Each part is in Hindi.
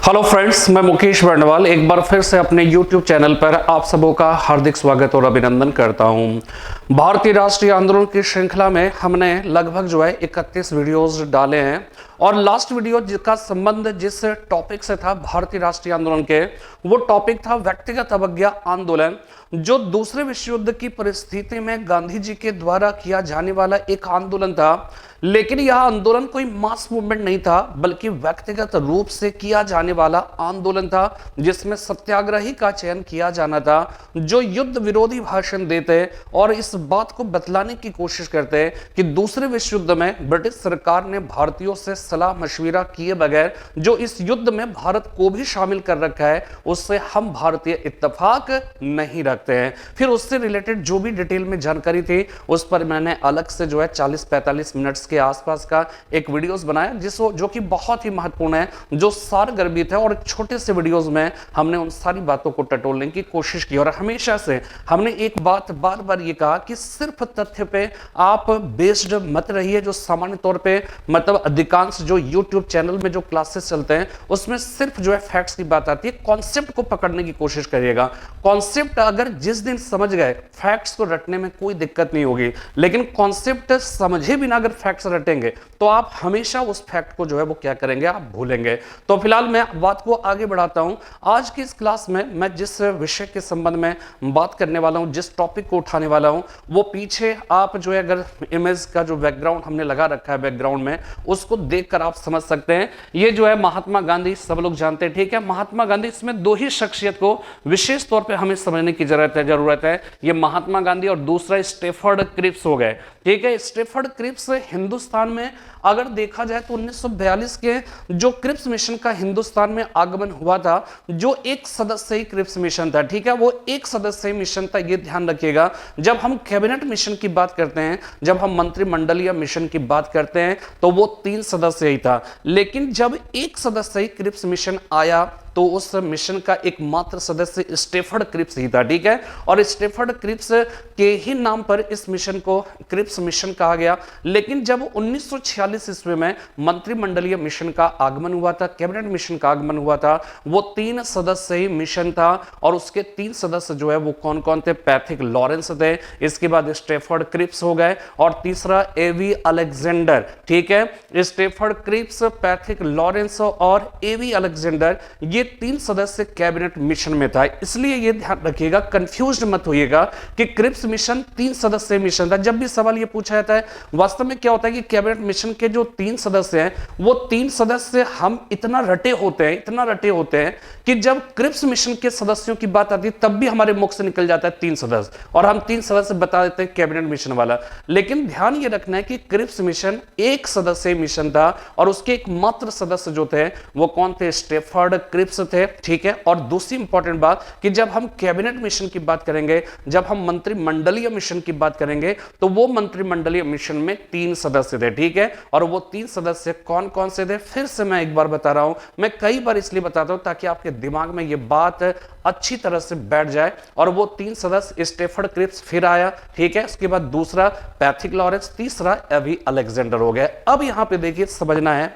हेलो फ्रेंड्स, मैं मुकेश वर्णवाल एक बार फिर से अपने YouTube चैनल पर आप सबों का हार्दिक स्वागत और अभिनंदन करता हूं। भारतीय राष्ट्रीय आंदोलन की श्रृंखला में हमने लगभग 31 वीडियोस डाले हैं और लास्ट वीडियो जिसका संबंध जिस टॉपिक से था भारतीय राष्ट्रीय आंदोलन के, वो टॉपिक था व्यक्तिगत अवज्ञा आंदोलन, जो दूसरे विश्व युद्ध की परिस्थिति में गांधी जी के द्वारा किया जाने वाला एक आंदोलन था। लेकिन यह आंदोलन कोई मास मूवमेंट नहीं था, बल्कि व्यक्तिगत रूप से किया जाने वाला आंदोलन था, जिसमें सत्याग्रही का चयन किया जाना था, जो युद्ध विरोधी भाषण देते और इस बात को बतलाने की कोशिश करते कि दूसरे विश्व युद्ध में ब्रिटिश सरकार ने भारतीयों से सलाह मशविरा किए बगैर जो इस युद्ध में भारत को भी शामिल कर रखा है, उससे हम भारतीय इत्तेफाक नहीं रखते हैं। फिर उससे रिलेटेड जो भी डिटेल में जानकारी थी, उस पर मैंने अलग से 40-45 मिनट्स के आसपास का एक वीडियोस बनाया, जो कि बहुत ही महत्वपूर्ण है, जो सारगर्भित है, और छोटे से वीडियोस में हमने उन सारी बातों को टटोलने की कोशिश की। और हमेशा से हमने एक बात बार बार ये कहा कि सिर्फ तथ्य पे आप बेस्ड मत रहिए। जो सामान्य तौर पे मतलब अधिकांश जो यूट्यूब चैनल में जो क्लासेस चलते हैं, उसमें सिर्फ फैक्ट्स की बात आती है। कॉन्सेप्ट को पकड़ने की कोशिश करिएगा। कॉन्सेप्ट अगर जिस दिन समझ गए, फैक्ट्स को रटने में कोई दिक्कत नहीं होगी, लेकिन कॉन्सेप्ट समझे बिना अगर फैक्ट्स रटेंगे तो आप हमेशा उस फैक्ट को वो क्या करेंगे, आप भूलेंगे। तो फिलहाल मैं बात को आगे बढ़ाता हूं। आज की इस क्लास में मैं जिस विषय के संबंध में बात करने वाला हूं, जिस टॉपिक को उठाने वाला हूं, वो पीछे आप अगर इमेज का जो बैकग्राउंड हमने लगा रखा है बैकग्राउंड में, उसको देखकर आप समझ सकते हैं। ये महात्मा गांधी, सब लोग जानते हैं, ठीक है। महात्मा गांधी, इसमें दो ही शख्सियत को विशेष तौर पे हमें समझने की जरूरत है। ये महात्मा गांधी और दूसरा स्टेफर्ड क्रिप्स हो गए, ठीक है। स्टेफर्ड क्रिप्स हिंदुस्तान में अगर देखा जाए तो 1942 के जो क्रिप्स मिशन का हिंदुस्तान में आगमन हुआ था, जो एक सदस्य ही क्रिप्स मिशन था, ठीक है। वो एक सदस्य मिशन था, ये ध्यान रखिएगा। जब हम कैबिनेट मिशन की बात करते हैं, जब हम मंत्रिमंडलीय मिशन की बात करते हैं, तो वो 3 सदस्य ही था। लेकिन जब एक सदस्य ही क्रिप्स मिशन आया, तो उस मिशन का एकमात्र सदस्य स्टेफर्ड क्रिप्स ही था, ठीक है। और स्टेफर्ड क्रिप्स के ही नाम पर इस मिशन को क्रिप्स मिशन कहा गया। लेकिन जब 1946 ईस्वी में मंत्रिमंडलीय मिशन का आगमन हुआ था, कैबिनेट मिशन का आगमन हुआ था, वो 3 सदस्य ही मिशन था। और उसके 3 सदस्य वो कौन कौन थे? पैथिक लॉरेंस थे, इसके बाद स्टेफर्ड क्रिप्स हो गए, और तीसरा एवी अलेक्जेंडर, ठीक है। स्टेफर्ड क्रिप्स, पैथिक लॉरेंस और एवी अलेक्जेंडर, ये 3 सदस्य कैबिनेट मिशन में था। इसलिए ये ध्यान रखिएगा, कंफ्यूज्ड मत होइएगा कि क्रिप्स मिशन 3 सदस्य मिशन था। जब भी सवाल ये पूछा जाता है, वास्तव में क्या होता है कि कैबिनेट मिशन के जो 3 सदस्य हैं, वो 3 सदस्य हम इतना रटे होते हैं कि जब क्रिप्स मिशन के सदस्यों की बात आती है, तब भी हमारे मुख से निकल जाता है 3 सदस्य, और हम 3 सदस्य बता देते हैं कैबिनेट मिशन वाला। लेकिन ध्यान ये रखना है कि क्रिप्स मिशन एक सदस्य मिशन था, और उसके एकमात्र सदस्य जो थे वो कौन थे? स्टेफर्ड क्रिप्स थे, ठीक है। और दूसरी इंपॉर्टेंट बात कि जब हम कैबिनेट मिशन की बात करेंगे, जब हम मंत्रिमंडलीय मिशन की बात करेंगे, तो वो मंत्रिमंडलीय मिशन में 3 सदस्य थे, ठीक है। और वो 3 सदस्य कौन कौन से थे? फिर से मैं एक बार बता रहा हूं, मैं कई बार इसलिए बताता हूं ताकि आपके दिमाग में ये बात अच्छी तरह से बैठ जाए। और वो 3 सदस्य स्टेफर्ड क्रिप्स फिर आया, ठीक है। उसके बाद दूसरा पैथिक लॉरेंस, तीसरा एवी अलेक्जेंडर हो गया। अब यहां पे देखिए, समझना है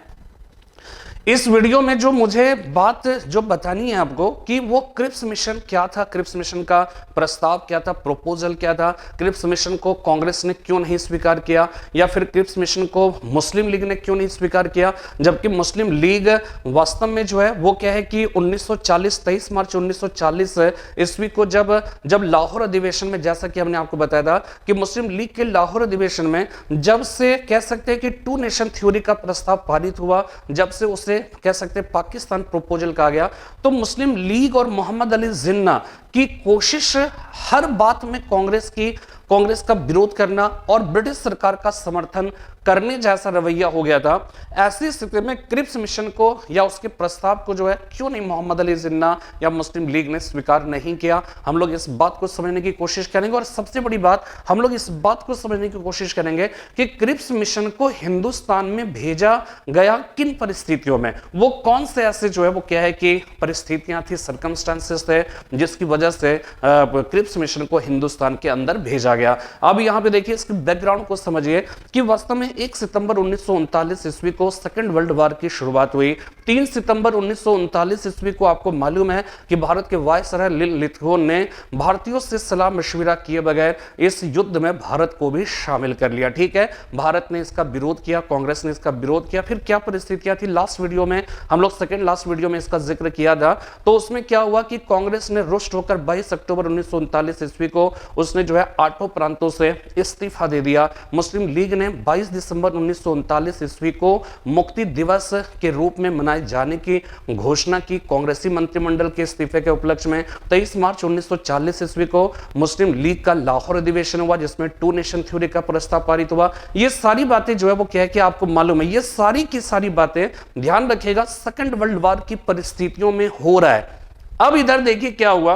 इस वीडियो में जो मुझे बात बतानी है आपको कि वो क्रिप्स मिशन क्या था, क्रिप्स मिशन का प्रस्ताव क्या था, प्रपोजल क्या था, क्रिप्स मिशन को कांग्रेस ने क्यों नहीं स्वीकार किया, या फिर क्रिप्स मिशन को मुस्लिम लीग ने क्यों नहीं स्वीकार किया। जबकि मुस्लिम लीग वास्तव में वो क्या है कि 23 मार्च 1940 ईस्वी को जब लाहौर अधिवेशन में, जैसा कि हमने आपको बताया था कि मुस्लिम लीग के लाहौर अधिवेशन में जब से कह सकते हैं कि 2 नेशन थ्योरी का प्रस्ताव पारित हुआ, जब से उसे कह सकते हैं पाकिस्तान प्रोपोजल कहा गया, तो मुस्लिम लीग और मोहम्मद अली जिन्ना की कोशिश हर बात में कांग्रेस का विरोध करना और ब्रिटिश सरकार का समर्थन करने जैसा रवैया हो गया था। ऐसी स्थिति में क्रिप्स मिशन को या उसके प्रस्ताव को क्यों नहीं मोहम्मद अली जिन्ना या मुस्लिम लीग ने स्वीकार नहीं किया, हम लोग इस बात को समझने की कोशिश करेंगे। और सबसे बड़ी बात, हम लोग इस बात को समझने की कोशिश करेंगे कि क्रिप्स मिशन को हिंदुस्तान में भेजा गया किन परिस्थितियों में, वो कौन से ऐसे वो क्या है कि परिस्थितियां थी, सर्कमस्टांसेस थे, जिसकी वजह से क्रिप्स मिशन को हिंदुस्तान के अंदर भेजा गया। अब यहाँ पे देखिए इसके बैकग्राउंड को समझिए कि वास्तव में 1 सितंबर 1939 ईस्वी को सेकेंड वर्ल्ड वॉर की शुरुआत हुई। 3 सितंबर 1939 ईस्वी को आपको मालूम है कि भारत के वायसराय लिथगोन ने भारतीयों से सलाह मशविरा किए बगैर इस युद्ध में भारत को भी शामिल कर लिया। ठीक है, भारत ने इसका विरोध किया, कांग्रेस ने इसका विरोध किया। फिर क्या परिस्थितियां थी, लास्ट वीडियो में हम लोग सेकंड लास्ट वीडियो में इसका जिक्र किया था। तो उसमें क्या हुआ कि कांग्रेस ने रुष्ट होकर 22 अक्टूबर 1939 ईस्वी को उसने जो है 8 प्रांतों से इस्तीफा दे दिया। मुस्लिम लीग ने 22 दिसंबर 1939 ईस्वी को मुक्ति दिवस के रूप में मनाए जाने की घोषणा की। कांग्रेसी मंत्रिमंडल के इस्तीफे के उपलक्ष्य में 23 मार्च 1940 ईस्वी को मुस्लिम लीग का लाहौर अधिवेशन हुआ, जिसमें 2 नेशन थ्योरी का प्रस्ताव पारित हुआ। ये सारी बातें जो है वो क्या है कि आपको मालूम है, ये सारी की सारी बातें ध्यान रखिएगा सेकंड वर्ल्ड वॉर की परिस्थितियों में हो रहा है। अब इधर देखिए क्या हुआ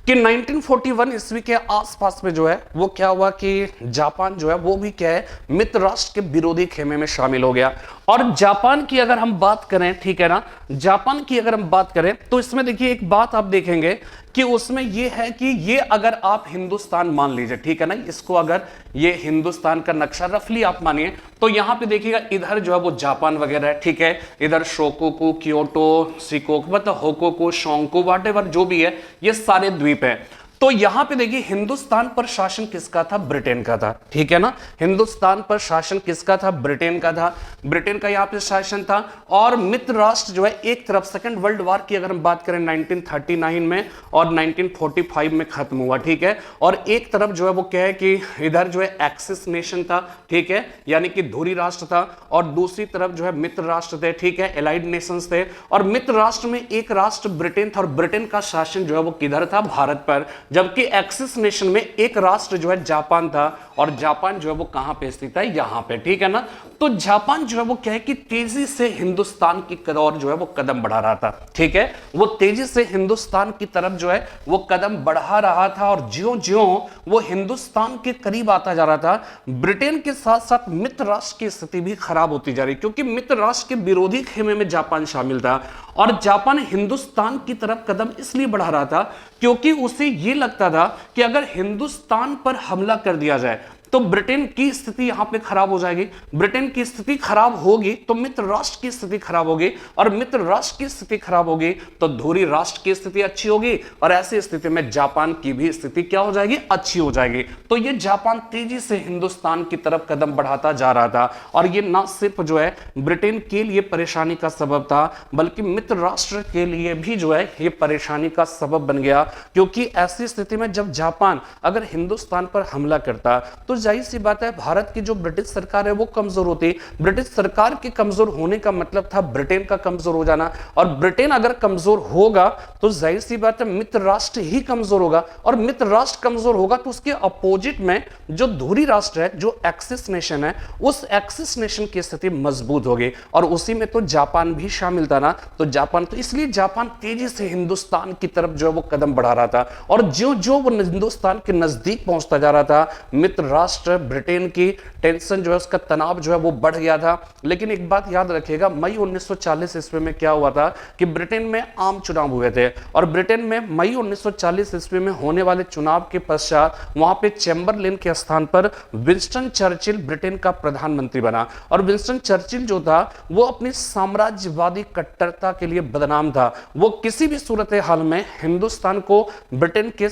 कि 1941 ईस्वी के आसपास में जो है वो क्या हुआ कि जापान जो है वो भी क्या है मित्र राष्ट्र के विरोधी खेमे में शामिल हो गया। और जापान की अगर हम बात करें, ठीक है ना, जापान की अगर हम बात करें तो इसमें देखिए एक बात आप देखेंगे कि उसमें ये है कि ये अगर आप हिंदुस्तान मान लीजिए, ठीक है ना, इसको अगर ये हिंदुस्तान का नक्शा रफली आप मानिए तो यहां पे देखिएगा इधर जो है वो जापान वगैरह है, ठीक है, इधर शोकोकु, क्योटो, शिकोकु, मतलब होकोकु, शोंकु, व्हाटएवर जो भी है ये सारे द्वीप है। तो यहां पे देखिए हिंदुस्तान पर शासन किसका था, ब्रिटेन का था, ठीक है ना, हिंदुस्तान पर शासन किसका था, ब्रिटेन का था, ब्रिटेन का यहां पे शासन था। और मित्र राष्ट्र जो है एक तरफ सेकंड वर्ल्ड वॉर की अगर हम बात करें 1939 में और 1945 में खत्म हुआ, ठीक है, और एक तरफ जो है वो क्या है कि इधर जो है एक्सिस नेशन था, ठीक है, यानी कि धुरी राष्ट्र था, और दूसरी तरफ जो है मित्र राष्ट्र थे, ठीक है, एलाइड नेशंस थे। और मित्र राष्ट्र में एक राष्ट्र ब्रिटेन था और ब्रिटेन का शासन जो है वो किधर था, भारत पर, जबकि एक्सिस नेशन में एक राष्ट्र जो है जापान था और जापान जो है वो कहां पे स्थित है, यहां पे, ठीक है ना। तो जापान जो है वो क्या है कि तेजी से हिंदुस्तान की ओर जो है वो कदम बढ़ा रहा था, ठीक है, वो तेजी से हिंदुस्तान की तरफ जो है वो कदम बढ़ा रहा था। और ज्यों-ज्यों वो हिंदुस्तान के करीब आता जा रहा था, ब्रिटेन के साथ साथ मित्र राष्ट्र की स्थिति भी खराब होती जा रही, क्योंकि मित्र राष्ट्र के विरोधी खेमे में जापान शामिल था। और जापान हिंदुस्तान की तरफ कदम इसलिए बढ़ा रहा था क्योंकि उसे यह लगता था कि अगर हिंदुस्तान पर हमला कर दिया जाए तो ब्रिटेन की स्थिति यहां पे खराब हो जाएगी। ब्रिटेन की स्थिति खराब होगी तो मित्र राष्ट्र की स्थिति खराब होगी, और मित्र राष्ट्र की स्थिति खराब होगी तो धुरी राष्ट्र की स्थिति अच्छी होगी, और ऐसी स्थिति में जापान की भी स्थिति क्या हो जाएगी, अच्छी हो जाएगी। तो ये जापान तेजी से हिंदुस्तान की तरफ कदम बढ़ाता जा रहा था। और ये ना सिर्फ जो है ब्रिटेन के लिए परेशानी का सबब था, बल्कि मित्र राष्ट्र के लिए भी जो है ये परेशानी का सबब बन गया, क्योंकि ऐसी स्थिति में जब जापान अगर हिंदुस्तान पर हमला करता तो जाहिर सी बात है भारत की जो ब्रिटिश सरकार है वो कमजोर होती। ब्रिटिश सरकार के कमजोर होने का मतलब था ब्रिटेन का कमजोर हो जाना, और ब्रिटेन अगर कमजोर होगा तो जाहिर सी बात है मित्र राष्ट्र ही कमजोर होगा, और मित्र राष्ट्र कमजोर होगा तो उसके अपोजिट में जो धुरी राष्ट्र है, जो एक्सिस नेशन है, उस एक्सिस नेशन की स्थिति मजबूत होगी, और उसी में तो जापान भी शामिल था ना। तो जापान, तो इसलिए जापान तेजी से हिंदुस्तान की तरफ जो है वो कदम बढ़ा रहा था, और जो जो वो हिंदुस्तान के नजदीक पहुंचता जा रहा था, मित्र राष्ट्र ब्रिटेन की टेंशन जो है, उसका तनाव जो है वो बढ़ गया था। लेकिन एक बात याद रखिएगा, मई 1940 ईस्वी में क्या हुआ था कि ब्रिटेन में आम चुनाव हुए थे, और ब्रिटेन में मई 1940 ईस्वी में होने वाले चुनाव के पश्चात वहां पे चैम्बरलेन के स्थान पर विंस्टन चर्चिल ब्रिटेन का प्रधानमंत्री बना। और विंस्टन चर्चिल जो था वो अपनी साम्राज्यवादी कट्टरता के लिए बदनाम था। वो किसी भी सूरत हाल में हिंदुस्तान को ब्रिटेन के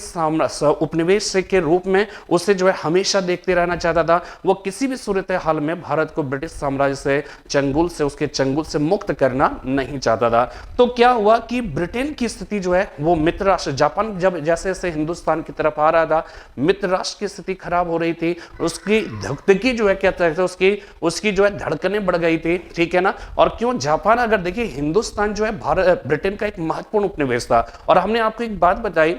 उपनिवेश के रूप में उसे जो है हमेशा देखते रहना चाहता था। वो किसी भी सूरत हाल में भारत को ब्रिटिश साम्राज्य से, चंगुल से, उसके चंगुल से मुक्त करना नहीं चाहता था। तो क्या हुआ कि ब्रिटेन की स्थिति जो है वो मित्र राष्ट्र, जापान जब जैसे जैसे हिंदुस्तान की तरफ आ रहा था, मित्र राष्ट्र की स्थिति खराब हो रही थी, उसकी धकधकी जो है क्या कहते हैं, उसकी जो है धड़कनें बढ़ गई थी, ठीक है ना। और क्यों, जापान, अगर देखिए हिंदुस्तान जो है भारत ब्रिटेन का एक महत्वपूर्ण उपनिवेश था। और हमने आपको एक बात बताई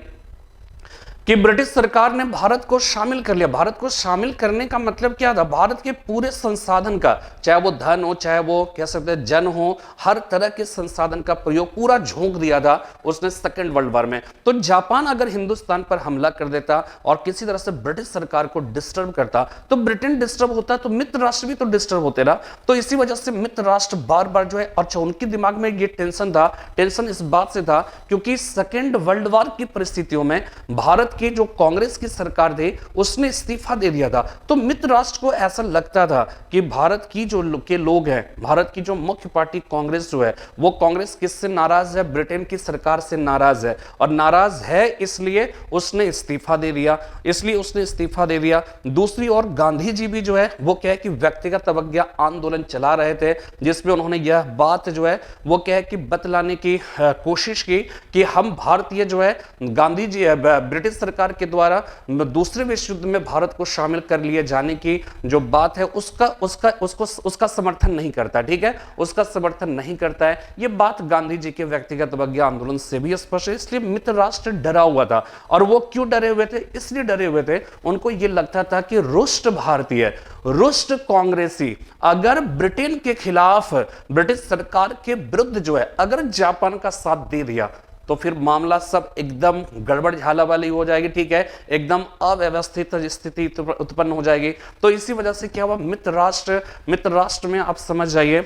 कि ब्रिटिश सरकार ने भारत को शामिल कर लिया। भारत को शामिल करने का मतलब क्या था? भारत के पूरे संसाधन का, चाहे वो धन हो, चाहे वो कह सकते हैं जन हो, हर तरह के संसाधन का प्रयोग पूरा झोंक दिया था उसने सेकेंड वर्ल्ड वॉर में। तो जापान अगर हिंदुस्तान पर हमला कर देता और किसी तरह से ब्रिटिश सरकार को डिस्टर्ब करता, तो ब्रिटेन डिस्टर्ब होता, तो मित्र राष्ट्र भी तो डिस्टर्ब होते ना। तो इसी वजह से मित्र राष्ट्र बार बार जो है, अच्छा उनके दिमाग में ये टेंशन था, टेंशन इस बात से था क्योंकि सेकेंड वर्ल्ड वॉर की परिस्थितियों में भारत की जो कांग्रेस की सरकार थी उसने इस्तीफा दे दिया था। तो मित्र राष्ट्र को ऐसा लगता था कि भारत की जो के लोग हैं, भारत की जो मुख्य पार्टी कांग्रेस जो है, वो कांग्रेस किससे नाराज है? ब्रिटेन की सरकार से नाराज है, और नाराज है इसलिए उसने इस्तीफा दे दिया, इसलिए उसने इस्तीफा दे दिया। दूसरी ओर गांधी जी भी जो है वो क्या है कि व्यक्तिगत अवज्ञा आंदोलन चला रहे थे, जिसमें उन्होंने यह बात जो है वो क्या है कि बतलाने की कोशिश की कि हम भारतीय जो है, गांधी जी ब्रिटिश सरकार के द्वारा दूसरे विश्व युद्ध में भारत को शामिल कर लिए जाने की जो बात है उसका समर्थन नहीं करता। ठीक है, उसका समर्थन नहीं करता है। यह बात गांधी जी के व्यक्तिगत अवज्ञा आंदोलन से भी स्पष्ट है। इसलिए मित्र राष्ट्र डरा हुआ था, और वो क्यों डरे हुए थे? इसलिए डरे हुए थे, उनको यह लगता था कि रुष्ट भारतीय, रुष्ट कांग्रेसी अगर ब्रिटेन के खिलाफ, ब्रिटिश सरकार के विरुद्ध जो है अगर जापान का साथ दे दिया तो फिर मामला सब एकदम गड़बड़ झाला वाली हो जाएगी। ठीक है, एकदम अव्यवस्थित स्थिति उत्पन्न हो जाएगी। तो इसी वजह से क्या हुआ, मित्र राष्ट्र में आप समझ जाइए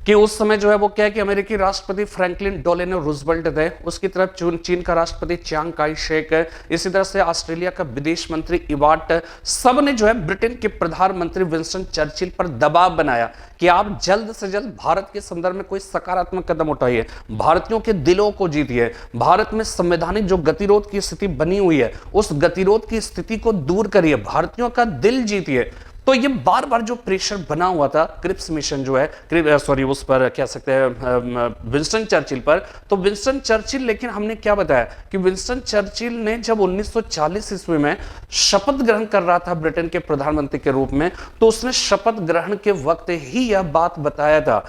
कि उस समय जो है वो क्या है कि अमेरिकी राष्ट्रपति फ्रैंकलिन डोलेनो रूजवेल्ट थे, उसकी तरफ चीन का राष्ट्रपति चियांग काई शेक, इसी तरह से ऑस्ट्रेलिया का विदेश मंत्री इवाट, सब ने जो है ब्रिटेन के प्रधानमंत्री विंस्टन चर्चिल पर दबाव बनाया कि आप जल्द से जल्द भारत के संदर्भ में कोई सकारात्मक कदम उठाइए, भारतीयों के दिलों को जीतिए, भारत में संवैधानिक जो गतिरोध की स्थिति बनी हुई है उस गतिरोध की स्थिति को दूर करिए, भारतीयों का दिल जीतिए। तो ये बार बार जो प्रेशर बना हुआ था क्रिप्स मिशन जो है, उस पर कह सकते हैं विंस्टन चर्चिल पर, तो विंस्टन चर्चिल, लेकिन हमने क्या बताया कि विंस्टन चर्चिल ने जब 1940 ईस्वी में शपथ ग्रहण कर रहा था ब्रिटेन के प्रधानमंत्री के रूप में, तो उसने शपथ ग्रहण के वक्त ही यह बात बताया था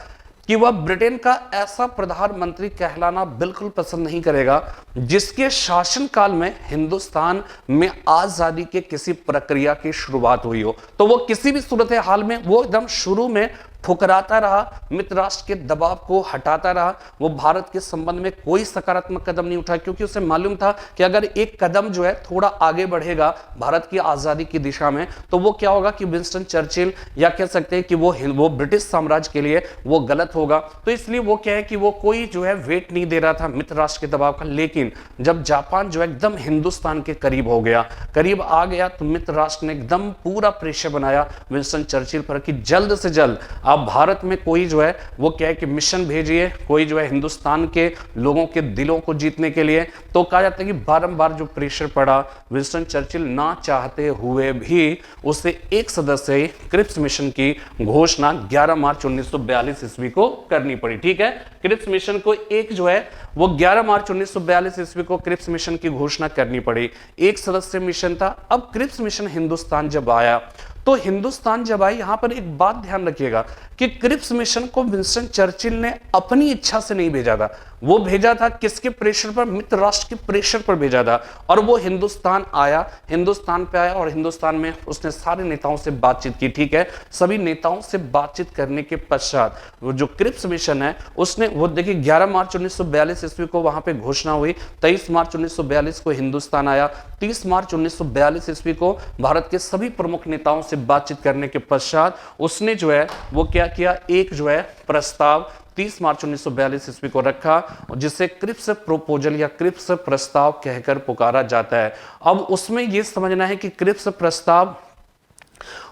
कि वह ब्रिटेन का ऐसा प्रधानमंत्री कहलाना बिल्कुल पसंद नहीं करेगा जिसके शासनकाल में हिंदुस्तान में आजादी के किसी प्रक्रिया की शुरुआत हुई हो। तो वो किसी भी सूरत हाल में वो एकदम शुरू में ठुकराता रहा, मित्र राष्ट्र के दबाव को हटाता रहा, वो भारत के संबंध में कोई सकारात्मक कदम नहीं उठाया, क्योंकि उसे मालूम था कि अगर एक कदम जो है थोड़ा आगे बढ़ेगा भारत की आजादी की दिशा में, तो वो क्या होगा कि विंस्टन चर्चिल, या कह सकते हैं कि वो ब्रिटिश साम्राज्य के लिए वो गलत होगा। तो इसलिए वो क्या है कि वो कोई जो है वेट नहीं दे रहा था मित्र राष्ट्र के दबाव का। लेकिन जब जापान जो एकदम हिंदुस्तान के करीब हो गया, करीब आ गया, तो मित्र राष्ट्र ने एकदम पूरा प्रेशर बनाया विंस्टन चर्चिल पर कि जल्द से जल्द आप भारत में कोई जो है वो क्या है कि मिशन भेजिए, कोई जो है हिंदुस्तान के लोगों के दिलों को जीतने के लिए। तो कहा जाता है कि बारंबार जो प्रेशर पड़ा, विंस्टन चर्चिल ना चाहते हुए भी उसे एक सदस्य क्रिप्स मिशन की घोषणा 11 मार्च 1942 ईस्वी को करनी पड़ी। ठीक है, क्रिप्स मिशन को एक जो है वो 11 मार्च 1942 ईस्वी को क्रिप्स मिशन की घोषणा करनी पड़ी। एक सदस्य मिशन था। अब क्रिप्स मिशन हिंदुस्तान जब आया, तो हिंदुस्तान जब आई, यहां पर एक बात ध्यान रखिएगा कि क्रिप्स मिशन को विंस्टन चर्चिल ने अपनी इच्छा से नहीं भेजा था, वो भेजा था किसके प्रेशर पर? मित्र राष्ट्र के प्रेशर पर भेजा था। और वो हिंदुस्तान आया, हिंदुस्तान पे आया और हिंदुस्तान में उसने सारे नेताओं से बातचीत की। ठीक है, सभी नेताओं से बातचीत करने के पश्चात वो जो क्रिप्स मिशन है उसने, वो देखिए 11 मार्च 1942 ईस्वी को वहां पे घोषणा हुई, 23 मार्च 1942 को हिंदुस्तान आया, 30 मार्च 1942 ईस्वी को भारत के सभी प्रमुख नेताओं से बातचीत करने के पश्चात उसने जो है वो क्या किया, एक जो है प्रस्ताव 30 मार्च 1942 ईस्वी को रखा, जिसे क्रिप्स प्रोपोजल या क्रिप्स प्रस्ताव कहकर पुकारा जाता है। अब उसमें यह समझना है कि क्रिप्स प्रस्ताव,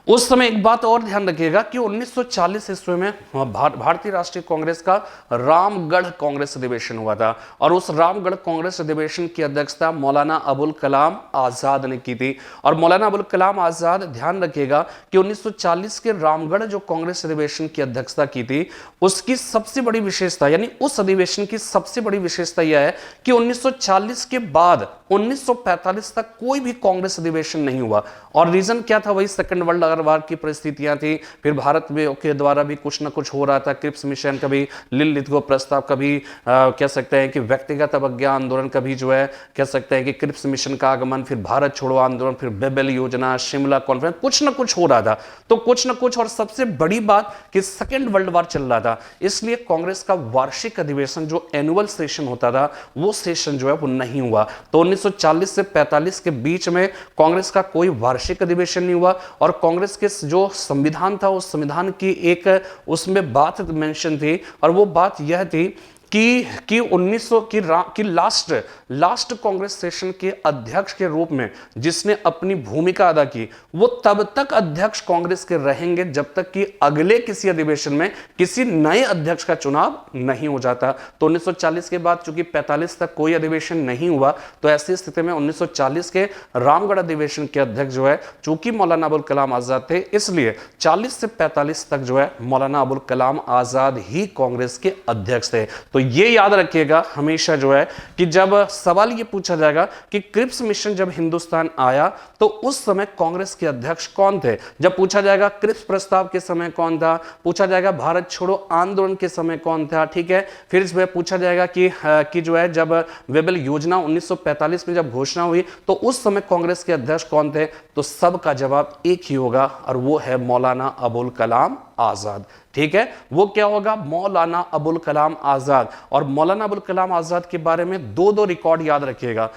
उस समय एक बात और ध्यान रखिएगा कि 1940 ईस्वी में भारतीय राष्ट्रीय कांग्रेस का रामगढ़ कांग्रेस अधिवेशन हुआ था, और उस रामगढ़ कांग्रेस अधिवेशन की अध्यक्षता मौलाना अबुल कलाम आजाद ने की थी। और मौलाना अबुल कलाम आजाद, ध्यान रखिएगा कि 1940 के रामगढ़ जो कांग्रेस अधिवेशन की अध्यक्षता की थी, उसकी सबसे बड़ी विशेषता, यानी उस अधिवेशन की सबसे बड़ी विशेषता यह है कि 1940 के बाद 1945 तक कोई भी कांग्रेस अधिवेशन नहीं हुआ। और रीजन क्या था? वही सेकंड सेकेंड वर्ल्ड वार की परिस्थितियां थी, फिर भारत में के द्वारा भी कुछ ना कुछ हो रहा था, क्रिप्स मिशन, कभी लिलिथगो प्रस्ताव, कभी कह सकते हैं कि व्यक्तिगत अवज्ञा आंदोलन, कभी जो है कह सकते हैं कि क्रिप्स मिशन का आगमन, फिर भारत छोड़ो आंदोलन, फिर बेबेल योजना, शिमला कॉन्फ्रेंस, कुछ ना कुछ हो रहा था। तो कुछ ना कुछ, और सबसे बड़ी बात कि सेकेंड वर्ल्ड वार चल रहा था, इसलिए कांग्रेस का वार्षिक अधिवेशन जो एनुअल सेशन होता था वो सेशन जो है वो नहीं हुआ। तो 1940 से 45 के बीच में कांग्रेस का कोई वार्षिक अधिवेशन नहीं हुआ। और कांग्रेस के जो संविधान था उस संविधान की एक उसमें बात मेंशन थी, और वो बात यह थी कि 1900 की लास्ट कांग्रेस सेशन के अध्यक्ष के रूप में जिसने अपनी भूमिका अदा की वो तब तक अध्यक्ष कांग्रेस के रहेंगे जब तक कि अगले किसी अधिवेशन में किसी नए अध्यक्ष का चुनाव नहीं हो जाता। तो 1940 के बाद चूंकि 45 तक कोई अधिवेशन नहीं हुआ, तो ऐसी स्थिति में 1940 के रामगढ़ अधिवेशन के अध्यक्ष जो है चूंकि मौलाना अबुल कलाम आजाद थे, इसलिए 40 से 45 तक जो है मौलाना अबुल कलाम आजाद ही कांग्रेस के अध्यक्ष थे। तो ये याद रखिएगा हमेशा जो है कि जब सवाल ये पूछा जाएगा कि क्रिप्स मिशन जब हिंदुस्तान आया तो उस समय कांग्रेस के अध्यक्ष कौन थे, जब पूछा जाएगा क्रिप्स प्रस्ताव के समय कौन था, पूछा जाएगा भारत छोड़ो आंदोलन के समय कौन था, ठीक है, फिर इसमें पूछा जाएगा कि जो है जब वेबल योजना 1945 में जब घोषणा हुई तो उस समय कांग्रेस के अध्यक्ष कौन थे, तो सबका जवाब एक ही होगा और वो है मौलाना अबुल कलाम आजाद। ठीक है, वो क्या होगा, मौलाना अबुल कलाम आजाद। और मौलाना अबुल कलाम आजाद के बारे में दो रिकॉर्ड याद रखिएगा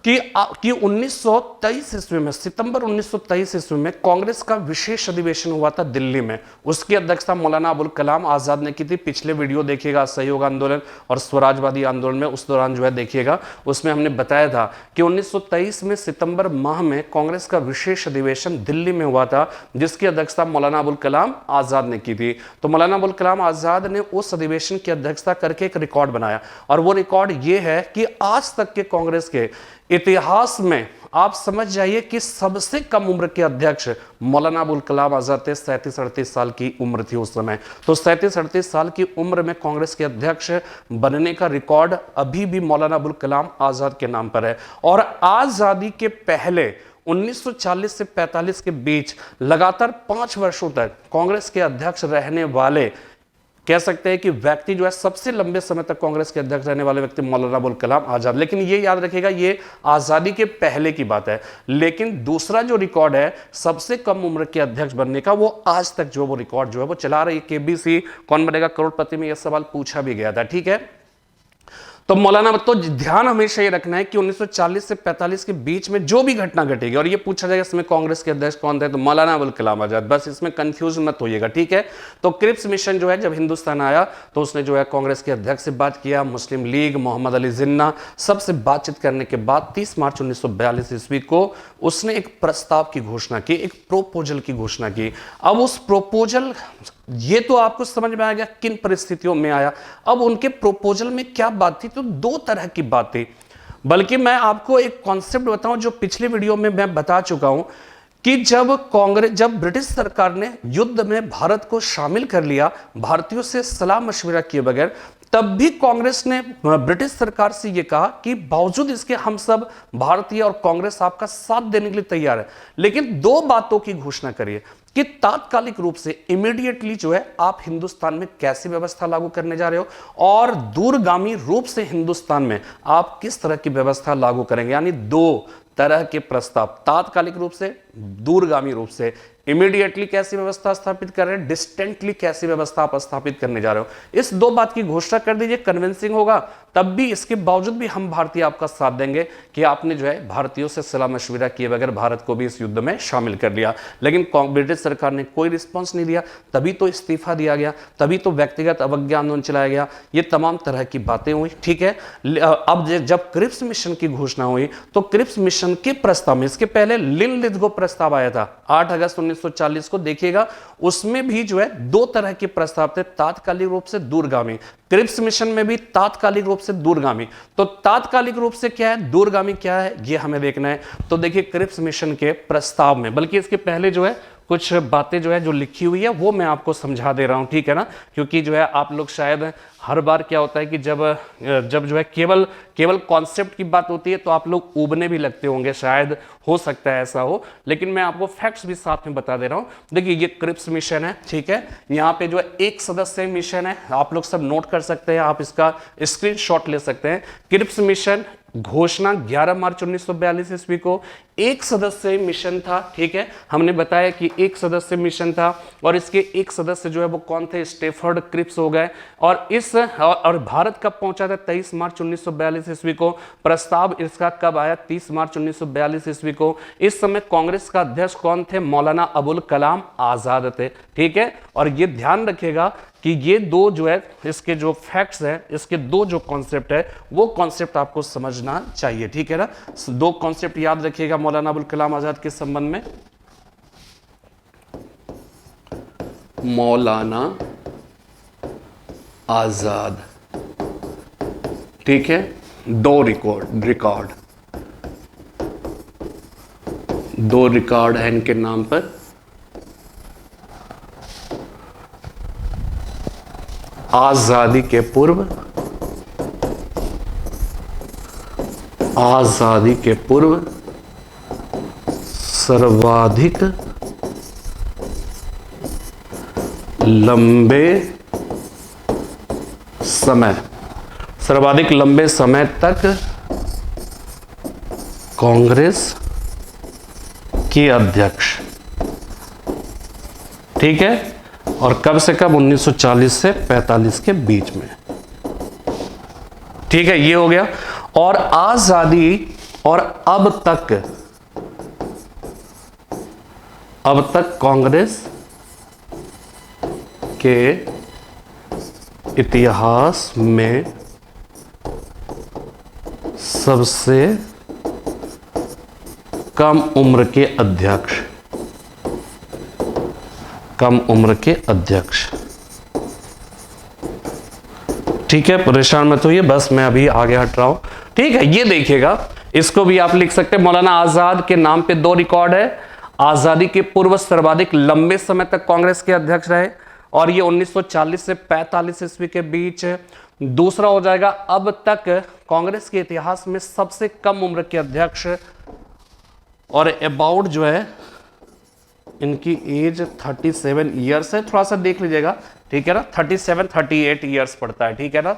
कि 1923 ईस्वी में, सितंबर 1923 ईस्वी में कांग्रेस का विशेष अधिवेशन हुआ था दिल्ली में। उसकी अध्यक्षता मौलाना अबुल कलाम आजाद ने की थी। पिछले वीडियो देखिएगा असहयोग आंदोलन और स्वराजवादी आंदोलन में, उस दौरान जो है देखिएगा, उसमें हमने बताया था कि 1923 में सितंबर माह में कांग्रेस का विशेष अधिवेशन दिल्ली में हुआ था जिसकी अध्यक्षता मौलाना अबुल कलाम आजाद ने की थी। तो मौलाना अबुल कलाम आजाद ने उस अधिवेशन की अध्यक्षता करके एक रिकॉर्ड बनाया, और वो रिकॉर्ड ये है कि आज तक के कांग्रेस के इतिहास में आप समझ जाइए कि सबसे कम उम्र के अध्यक्ष मौलाना अबुल कलाम आजाद थे। 37-38 साल की उम्र थी उस समय। तो 37-38 साल की उम्र में कांग्रेस के अध्यक्ष बनने का रिकॉर्ड अभी भी मौलाना अबुल कलाम आजाद के नाम पर है। और आजादी के पहले 1940 से 45 के बीच लगातार 5 वर्षों तक कांग्रेस के अध्यक्ष रहने वाले, कह सकते हैं कि व्यक्ति जो है सबसे लंबे समय तक कांग्रेस के अध्यक्ष रहने वाले व्यक्ति मौलाना अबुल कलाम आजाद। लेकिन ये याद रखिएगा ये आजादी के पहले की बात है। लेकिन दूसरा जो रिकॉर्ड है सबसे कम उम्र के अध्यक्ष बनने का, वो आज तक जो वो रिकॉर्ड जो है वो चला रही है। केबीसी कौन बनेगा करोड़पति में यह सवाल पूछा भी गया था। ठीक है, तो मौलाना, तो ध्यान हमेशा ये रखना है कि 1940 से 45 के बीच में जो भी घटना घटेगी और ये पूछा जाएगा इसमें कांग्रेस के अध्यक्ष कौन थे, तो मौलाना अबुल कलाम आजाद, बस इसमें कंफ्यूज मत होइएगा। ठीक है, तो क्रिप्स मिशन जो है जब हिंदुस्तान आया तो उसने जो है कांग्रेस के अध्यक्ष से बात किया, मुस्लिम लीग, मोहम्मद अली जिन्ना, सबसे बातचीत करने के बाद 30 मार्च 1942 ईस्वी को उसने एक प्रस्ताव की घोषणा की, एक प्रोपोजल की घोषणा की। अब उस प्रोपोजल, ये तो आपको समझ में आ गया किन परिस्थितियों में आया। अब उनके प्रोपोजल में क्या बात थी, तो 2 तरह की बात थी। बल्कि मैं आपको एक कॉन्सेप्ट बताऊं जो पिछले वीडियो में मैं बता चुका हूं कि जब ब्रिटिश सरकार ने युद्ध में भारत को शामिल कर लिया भारतीयों से सलाह मशविरा किए बगैर, तब भी कांग्रेस ने ब्रिटिश सरकार से यह कहा कि बावजूद इसके हम सब भारतीय और कांग्रेस आपका साथ देने के लिए तैयार है, लेकिन 2 बातों की घोषणा करिए कि तात्कालिक रूप से इमीडिएटली जो है आप हिंदुस्तान में कैसी व्यवस्था लागू करने जा रहे हो, और दूरगामी रूप से हिंदुस्तान में आप किस तरह की व्यवस्था लागू करेंगे। यानी 2 तरह के प्रस्ताव, तात्कालिक रूप से, दूरगामी रूप से। इमीडिएटली कैसी व्यवस्था स्थापित कर रहे हैं, डिस्टेंटली कैसी व्यवस्था आप स्थापित करने जा रहे हो। इस 2 बात की घोषणा कर दीजिए, कन्विंसिंग होगा। तब भी इसके बावजूद भी हम भारतीय आपका साथ देंगे कि आपने जो है भारतीयों से सलाह मशविरा किए बगैर भारत को भी इस युद्ध में शामिल कर लिया। लेकिन ब्रिटिश सरकार ने कोई रिस्पॉन्स नहीं दिया, तभी तो इस्तीफा दिया गया, तभी तो व्यक्तिगत अवज्ञा आंदोलन चलाया गया, ये तमाम तरह की बातें हुई। ठीक है, अब जब क्रिप्स मिशन की घोषणा हुई तो क्रिप्स मिशन के प्रस्ताव में, इसके पहले लिलिथगो प्रस्ताव आया था 8 अगस्त 1940 को, देखिएगा उसमें भी जो है 2 तरह के प्रस्ताव थे, तात्कालिक रूप से, दूरगामी। क्रिप्स मिशन में भी तात्कालिक रूप से, दूरगामी। तो तात्कालिक रूप से क्या है, दूरगामी क्या है, ये हमें देखना है। तो देखिए क्रिप्स मिशन के प्रस्ताव में, बल्कि इसके पहले जो है कुछ बातें जो है जो लिखी हुई है वो मैं आपको समझा दे रहा हूँ, ठीक है ना। क्योंकि जो है आप लोग शायद हर बार क्या होता है कि जब जो है केवल कॉन्सेप्ट की बात होती है तो आप लोग उबने भी लगते होंगे, शायद हो सकता है ऐसा हो, लेकिन मैं आपको फैक्ट्स भी साथ में बता दे रहा हूँ। देखिए ये क्रिप्स मिशन है, ठीक है, यहाँ पे जो है 1 सदस्य मिशन है, आप लोग सब नोट कर सकते हैं, आप इसका स्क्रीनशॉट ले सकते हैं। क्रिप्स मिशन घोषणा 11 मार्च 1942 ईस्वी को 1 सदस्य मिशन था, ठीक है। हमने बताया कि 1 सदस्य मिशन था और इसके 1 सदस्य जो है वो कौन थे, स्टेफर्ड क्रिप्स हो गए। और भारत कब पहुंचा था, 23 मार्च 1942 ईस्वी को। प्रस्ताव इसका कब आया, 30 मार्च 1942 ईस्वी को। इस समय कांग्रेस का अध्यक्ष कौन थे, मौलाना अबुल कलाम आजाद थे, ठीक है। और ये ध्यान रखिएगा कि ये दो जो है इसके जो फैक्ट्स है, इसके दो जो कॉन्सेप्ट है वो कॉन्सेप्ट आपको समझना चाहिए, ठीक है ना। 2 कॉन्सेप्ट याद रखिएगा मौलाना अबुल कलाम आजाद के संबंध में। मौलाना आजाद, ठीक है, 2 रिकॉर्ड है इनके नाम पर। आजादी के पूर्व सर्वाधिक लंबे समय तक कांग्रेस के अध्यक्ष, ठीक है। और कब से कब, 1940 से 45 के बीच में, ठीक है, ये हो गया। और आजादी और अब तक कांग्रेस के इतिहास में सबसे कम उम्र के अध्यक्ष, ठीक है। परेशान मत होइए, बस मैं अभी आगे हट रहा हूं, ठीक है। ये देखिएगा, इसको भी आप लिख सकते हैं। मौलाना आजाद के नाम पे 2 रिकॉर्ड है। आजादी के पूर्व सर्वाधिक लंबे समय तक कांग्रेस के अध्यक्ष रहे और ये 1940 से 45 ईस्वी के बीच। दूसरा हो जाएगा, अब तक कांग्रेस के इतिहास में सबसे कम उम्र के अध्यक्ष, और अबाउट जो है इनकी एज 37 ईयर्स है, थोड़ा सा देख लीजिएगा, ठीक है ना, 37-38 ईयर्स पड़ता है, ठीक है ना।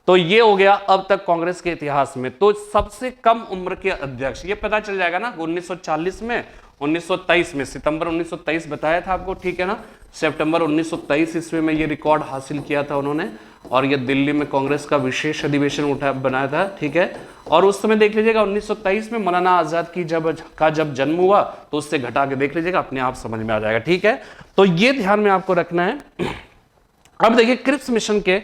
तो ये हो गया अब तक कांग्रेस के इतिहास में तो सबसे कम उम्र के अध्यक्ष, ये पता चल जाएगा ना 1940 में, 1923 में, सितंबर 1923 बताया था आपको, ठीक है ना। सितंबर 1923 ईस्वी में ये रिकॉर्ड हासिल किया था उन्होंने, और ये दिल्ली में कांग्रेस का विशेष अधिवेशन बनाया था, ठीक है। और उस समय देख लीजिएगा 1923 में मौलाना आजाद की जब जन्म हुआ तो उससे घटा के देख लीजिएगा, अपने आप समझ में आ जाएगा, ठीक है। तो ये ध्यान में आपको रखना है। अब देखिए क्रिप्स मिशन के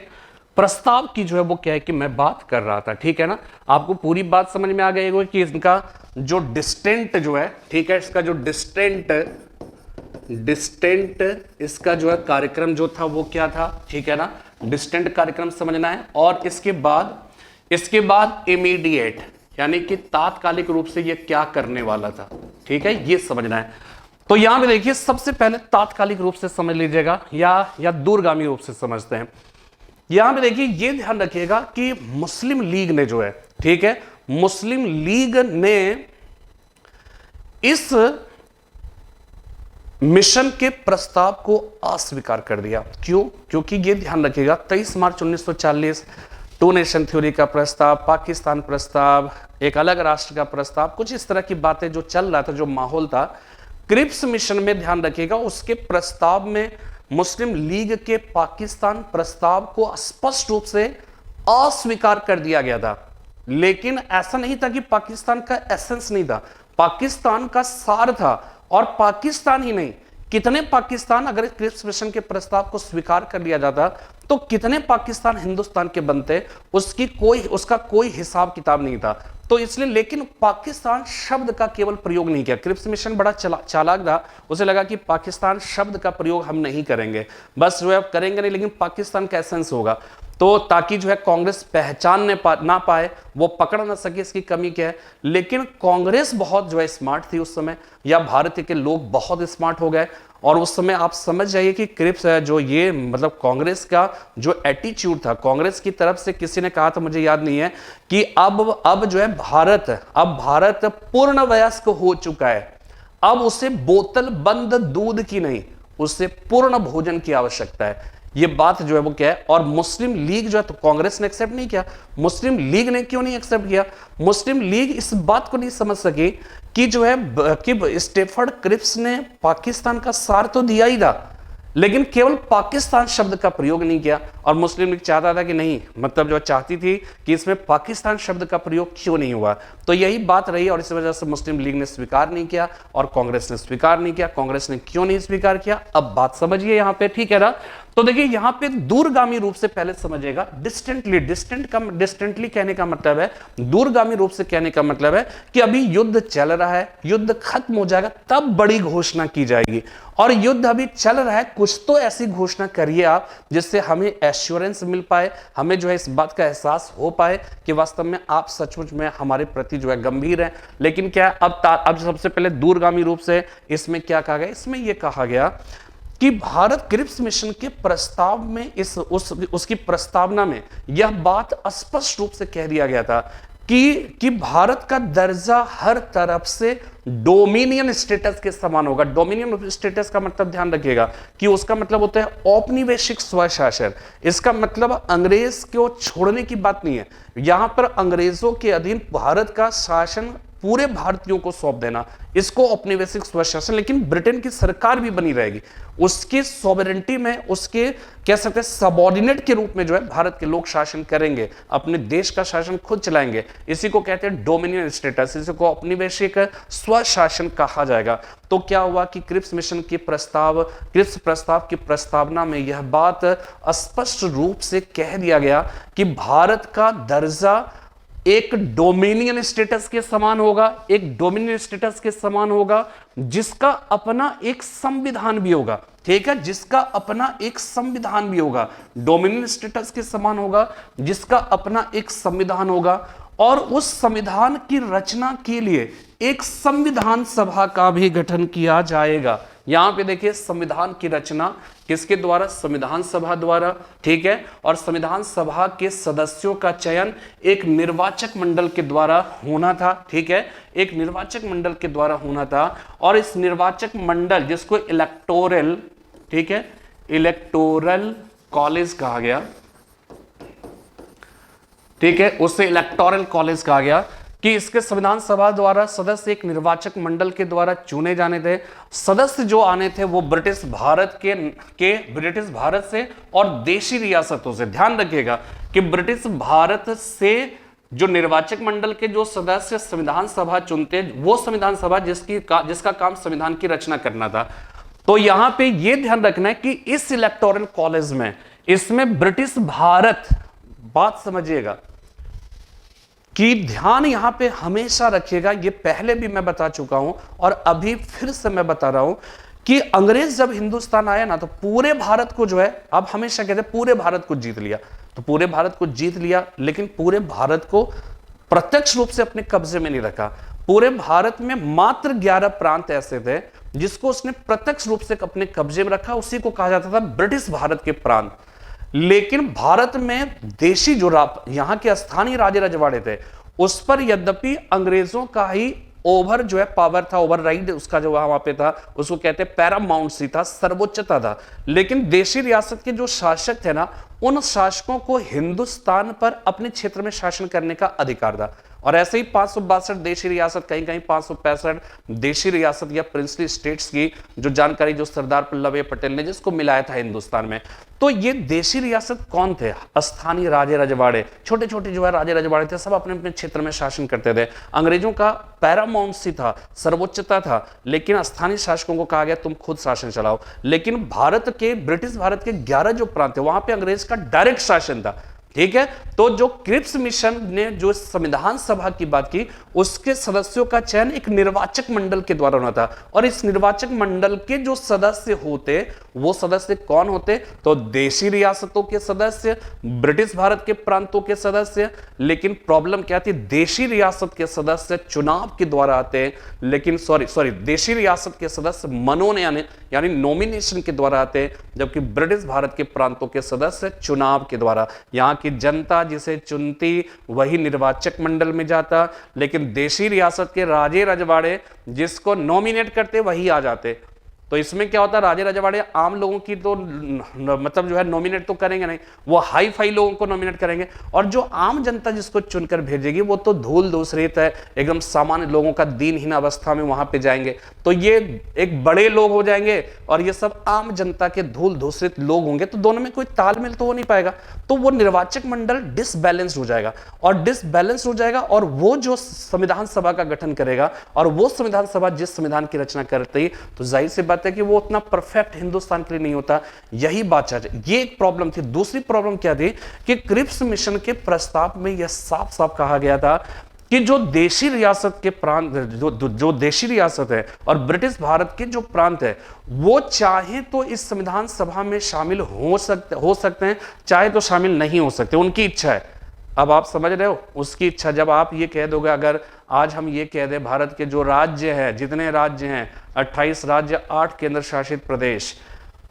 प्रस्ताव की जो है वो क्या है कि मैं बात कर रहा था, ठीक है ना। आपको पूरी बात समझ में आ गई होगी कि इनका जो डिस्टेंट जो है, ठीक है, इसका जो डिस्टेंट इसका जो है कार्यक्रम जो था वो क्या था, ठीक है ना। डिस्टेंट कार्यक्रम समझना है। और इसके बाद इमीडिएट यानी कि तात्कालिक रूप से ये क्या करने वाला था, ठीक है, ये समझना है। तो यहां पे देखिए सबसे पहले तात्कालिक रूप से समझ लीजिएगा या दूरगामी रूप से समझते हैं। यहां पे देखिए ये ध्यान रखिएगा कि मुस्लिम लीग ने जो है, ठीक है, मुस्लिम लीग ने इस मिशन के प्रस्ताव को अस्वीकार कर दिया। क्यों? क्योंकि ये ध्यान रखिएगा 23 मार्च 1940 2 नेशन थ्योरी का प्रस्ताव, पाकिस्तान प्रस्ताव, एक अलग राष्ट्र का प्रस्ताव, कुछ इस तरह की बातें जो चल रहा था, जो माहौल था, क्रिप्स मिशन में ध्यान रखिएगा उसके प्रस्ताव में मुस्लिम लीग के पाकिस्तान प्रस्ताव को स्पष्ट रूप से अस्वीकार कर दिया गया था। लेकिन ऐसा नहीं था कि पाकिस्तान का एसेंस नहीं था, पाकिस्तान का सार था। और पाकिस्तान ही नहीं, कितने पाकिस्तान, अगर क्रिप्स मिशन के प्रस्ताव को स्वीकार कर लिया जाता तो कितने पाकिस्तान हिंदुस्तान के बनते, उसका कोई हिसाब किताब नहीं था। तो इसलिए, लेकिन पाकिस्तान शब्द का केवल प्रयोग नहीं किया। क्रिप्स मिशन बड़ा चालाक था, उसे लगा कि पाकिस्तान शब्द का प्रयोग हम नहीं करेंगे, बस जो है करेंगे नहीं, लेकिन पाकिस्तान का एसेंस होगा, तो ताकि जो है कांग्रेस पहचान ना पाए, वो पकड़ ना सके इसकी कमी क्या है। लेकिन कांग्रेस बहुत जो है स्मार्ट थी उस समय, या भारत के लोग बहुत स्मार्ट हो गए और उस समय आप समझ जाइए कि क्रिप्स जो ये मतलब कांग्रेस का जो एटीट्यूड था, कांग्रेस की तरफ से किसी ने कहा था, मुझे याद नहीं है, कि अब जो है भारत पूर्ण वयस्क हो चुका है, अब उसे बोतल बंद दूध की नहीं, उसे पूर्ण भोजन की आवश्यकता है। ये बात जो है वो क्या है। और मुस्लिम लीग जो है, तो कांग्रेस ने एक्सेप्ट नहीं किया। मुस्लिम लीग ने क्यों नहीं एक्सेप्ट किया? मुस्लिम लीग इस बात को नहीं समझ सकी कि जो है कि स्टेफर्ड क्रिप्स ने पाकिस्तान का सार तो दिया ही था, लेकिन केवल पाकिस्तान शब्द का प्रयोग नहीं किया। और मुस्लिम लीग चाहता था कि नहीं, मतलब जो चाहती थी कि इसमें पाकिस्तान शब्द का प्रयोग क्यों नहीं हुआ, तो यही बात रही। और इस वजह से मुस्लिम लीग ने स्वीकार नहीं किया और कांग्रेस ने स्वीकार नहीं किया। कांग्रेस ने क्यों नहीं स्वीकार किया, अब बात समझिए यहां पे, ठीक है ना। तो देखिए यहां पे दूरगामी रूप से पहले समझिएगा, डिस्टेंटली कहने का मतलब है, दूरगामी रूप से कहने का मतलब है कि अभी युद्ध चल रहा है, युद्ध खत्म हो जाएगा तब बड़ी घोषणा की जाएगी। और युद्ध अभी चल रहा है, कुछ तो ऐसी घोषणा करिए आप जिससे हमें एश्योरेंस मिल पाए, हमें जो है इस बात का एहसास हो पाए कि वास्तव में आप सचमुच में हमारे प्रति जो है गंभीर हैं। लेकिन क्या अब सबसे पहले दूरगामी रूप से इसमें क्या कहा गया? इसमें यह कहा गया कि भारत क्रिप्स मिशन के प्रस्ताव में उसकी प्रस्तावना में यह बात स्पष्ट रूप से कह दिया गया था कि भारत का दर्जा हर तरफ से डोमिनियन स्टेटस के समान होगा। डोमिनियन स्टेटस का मतलब ध्यान रखिएगा कि उसका मतलब होता है औपनिवेशिक स्वशासन। इसका मतलब अंग्रेज को छोड़ने की बात नहीं है, यहां पर अंग्रेजों के अधीन भारत का शासन पूरे भारतीयों को सौंप देना, इसको औपनिवेशिक स्वशासन। लेकिन ब्रिटेन की सरकार भी बनी रहेगी, उसकी सॉवरेंटी में उसके कह सकते हैं सबऑर्डिनेट के रूप में जो है भारत के लोग शासन करेंगे, अपने देश का शासन खुद चलाएंगे। इसी को कहते हैं डोमिनियन स्टेटस, इसी को औपनिवेशिक स्वशासन कहा जाएगा। तो क्या हुआ कि क्रिप्स मिशन के क्रिप्स प्रस्ताव की प्रस्तावना में यह बात स्पष्ट रूप से कह दिया गया कि भारत का दर्जा एक डोमिनियन स्टेटस के समान होगा, एक डोमिनियन स्टेटस के समान होगा जिसका अपना एक संविधान भी होगा, ठीक है, जिसका अपना एक संविधान भी होगा। डोमिनियन स्टेटस के समान होगा जिसका अपना एक संविधान होगा, और उस संविधान की रचना के लिए एक संविधान सभा का भी गठन किया जाएगा। यहां पे देखिए संविधान की रचना किसके द्वारा? संविधान सभा द्वारा, ठीक है। और संविधान सभा के सदस्यों का चयन एक निर्वाचक मंडल के द्वारा होना था, ठीक है, एक निर्वाचक मंडल के द्वारा होना था। और इस निर्वाचक मंडल जिसको इलेक्टोरल, ठीक है, इलेक्टोरल कॉलेज कहा गया, ठीक है, उसे इलेक्टोरल कॉलेज कहा गया कि इसके संविधान सभा द्वारा सदस्य एक निर्वाचक मंडल के द्वारा चुने जाने थे। सदस्य जो आने थे वो ब्रिटिश भारत ब्रिटिश भारत से और देशी रियासतों से। ध्यान रखिएगा कि ब्रिटिश भारत से जो निर्वाचक मंडल के जो सदस्य संविधान सभा चुनते, वो संविधान सभा जिसका काम संविधान की रचना करना था। तो यहां पे ये ध्यान रखना है कि इस इलेक्टोरल कॉलेज में, इसमें ब्रिटिश भारत, बात समझिएगा कि ध्यान यहां पे हमेशा रखिएगा, ये पहले भी मैं बता चुका हूं और अभी फिर से मैं बता रहा हूं कि अंग्रेज जब हिंदुस्तान आया ना, तो पूरे भारत को जो है, अब हमेशा कहते हैं पूरे भारत को जीत लिया, तो पूरे भारत को जीत लिया, लेकिन पूरे भारत को प्रत्यक्ष रूप से अपने कब्जे में नहीं रखा। पूरे भारत में मात्र 11 प्रांत ऐसे थे जिसको उसने प्रत्यक्ष रूप से अपने कब्जे में रखा, उसी को कहा जाता था ब्रिटिश भारत के प्रांत। लेकिन भारत में देशी जो यहां के स्थानीय राजे रजवाड़े थे, उस पर यद्यपि अंग्रेजों का ही ओवर जो है पावर था, ओवर राइड उसका जो वहां पे था, उसको कहते हैं पैरामाउंटसी था, सर्वोच्चता था। लेकिन देशी रियासत के जो शासक थे ना, उन शासकों को हिंदुस्तान पर अपने क्षेत्र में शासन करने का अधिकार था। और ऐसे ही 562 देशी रियासत, कहीं कहीं 565 देशी रियासत या प्रिंसली स्टेट्स की जो जानकारी जो सरदार वल्लभ भाई पटेल ने जिसको मिलाया था हिंदुस्तान में। तो ये देशी रियासत कौन थे? स्थानीय राजे रजवाड़े, छोटे छोटे जो है राजे रजवाड़े थे, सब अपने अपने क्षेत्र में शासन करते थे। अंग्रेजों का पैरामाउंटसी था, सर्वोच्चता था, लेकिन स्थानीय शासकों को कहा गया तुम खुद शासन चलाओ। लेकिन ब्रिटिश भारत के 11 जो प्रांत थे, वहां पे अंग्रेज का डायरेक्ट शासन था, ठीक है। तो जो क्रिप्स मिशन ने जो संविधान सभा की बात की, उसके सदस्यों का चयन एक निर्वाचक मंडल के द्वारा होना था। और इस निर्वाचक मंडल के जो सदस्य होते, वो सदस्य कौन होते? तो देशी रियासतों के सदस्य, ब्रिटिश भारत के प्रांतों के सदस्य। लेकिन प्रॉब्लम क्या थी? देशी रियासत के सदस्य चुनाव के द्वारा आते हैं, लेकिन सॉरी देशी रियासत के सदस्य मनोनयन यानी नॉमिनेशन के द्वारा आते हैं, जबकि ब्रिटिश भारत के प्रांतों के सदस्य चुनाव के द्वारा। यहां की जनता जिसे चुनती वही निर्वाचक मंडल में जाता, लेकिन देशी रियासत के राजे रजवाड़े जिसको नॉमिनेट करते वही आ जाते। तो इसमें क्या होता है? राजे रजवाड़े आम लोगों की तो मतलब जो है नॉमिनेट तो करेंगे नहीं, वो हाई फाई लोगों को नॉमिनेट करेंगे। और जो आम जनता जिसको चुनकर भेजेगी वो तो धूल धूसरित है, एकदम सामान्य लोगों का दीनहीन अवस्था में वहां पे जाएंगे। तो ये एक बड़े लोग हो जाएंगे और ये सब आम जनता के धूल धूसरित लोग होंगे, तो दोनों में कोई तालमेल तो हो नहीं पाएगा। तो वो निर्वाचक मंडल डिसबैलेंस हो जाएगा, और डिसबैलेंस हो जाएगा, और वो जो संविधान सभा का गठन करेगा, और वो संविधान सभा जिस संविधान की रचना करती, तो जाहिर सी बात है कि वो उतना परफेक्ट हिंदुस्तान के लिए नहीं होता। यही बात है, ये एक प्रॉब्लम थी। दूसरी प्रॉब्लम क्या थी कि क्रिप्स मिशन के प्रस्ताव में यह साफ साफ कहा गया था कि जो देशी रियासत के प्रांत, जो देशी रियासत है और ब्रिटिश भारत के जो प्रांत है, वो चाहे तो इस संविधान सभा में शामिल हो सकते हैं, चाहे तो शामिल नहीं हो सकते, उनकी इच्छा है। अब आप समझ रहे हो, उसकी इच्छा। जब आप ये कह दोगे, अगर आज हम ये कह दें भारत के जो राज्य हैं, जितने राज्य हैं, 28 राज्य, 8 केंद्र शासित प्रदेश,